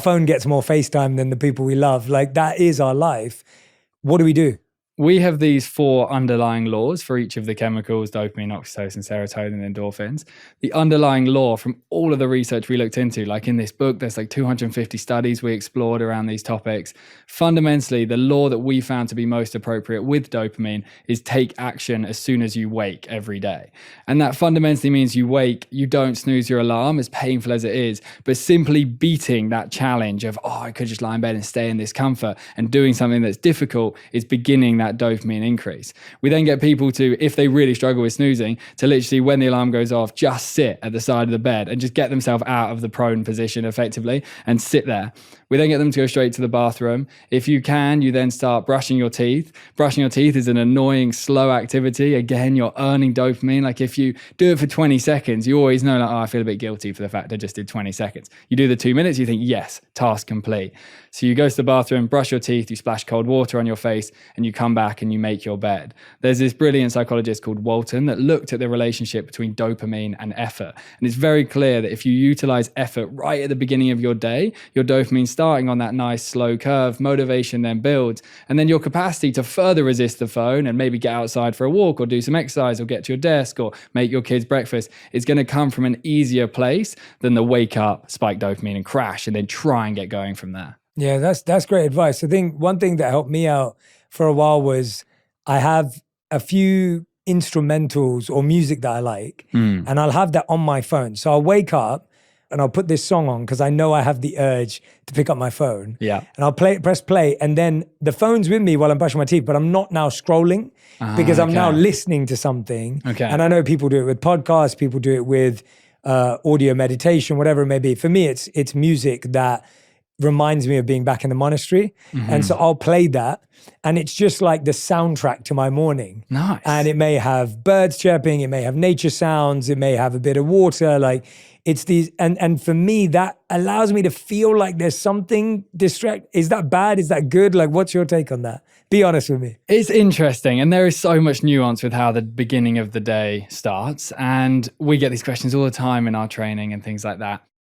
Phone gets more FaceTime than the people we love. Like, that is our life. What do we do? We have these 4 underlying laws for each of the chemicals: dopamine, oxytocin, serotonin, and endorphins. The underlying law from all of the research we looked into, like in this book, there's like 250 studies we explored around these topics. Fundamentally, the law that we found to be most appropriate with dopamine is take action as soon as you wake every day. And that fundamentally means you wake, you don't snooze your alarm, as painful as it is, but simply beating that challenge of, I could just lie in bed and stay in this comfort, and doing something that's difficult is beginning that dopamine increase. We then get people to, if they really struggle with snoozing, to literally, when the alarm goes off, just sit at the side of the bed and just get themselves out of the prone position effectively and sit there. We then get them to go straight to the bathroom. If you can, you then start brushing your teeth. Brushing your teeth is an annoying, slow activity. Again, you're earning dopamine. Like, if you do it for 20 seconds, you always know, like, I feel a bit guilty for the fact I just did 20 seconds. You do the 2 minutes, you think, yes, task complete. So you go to the bathroom, brush your teeth, you splash cold water on your face, and you come back and you make your bed. There's this brilliant psychologist called Walton that looked at the relationship between dopamine and effort. And it's very clear that if you utilize effort right at the beginning of your day, your dopamine starting on that nice slow curve, motivation then builds, and then your capacity to further resist the phone and maybe get outside for a walk or do some exercise or get to your desk or make your kids breakfast is going to come from an easier place than the wake up, spike dopamine and crash and then try and get going from there. Yeah, that's great advice. I think one thing that helped me out for a while was I have a few instrumentals or music that I like, and I'll have that on my phone. So I'll wake up and I'll put this song on because I know I have the urge to pick up my phone. Yeah. And I'll press play, and then the phone's with me while I'm brushing my teeth, but I'm not now scrolling because I'm now listening to something. Okay. And I know people do it with podcasts, people do it with audio meditation, whatever it may be. For me, it's music that reminds me of being back in the monastery. And so I'll play that, and it's just like the soundtrack to my morning. Nice. And it may have birds chirping, it may have nature sounds, it may have a bit of water. Like, it's these, and for me, that allows me to feel like there's something Is that bad? Is that good? Like, what's your take on that? Be honest with me. It's interesting. And there is so much nuance with how the beginning of the day starts. And we get these questions all the time in our training and things like that.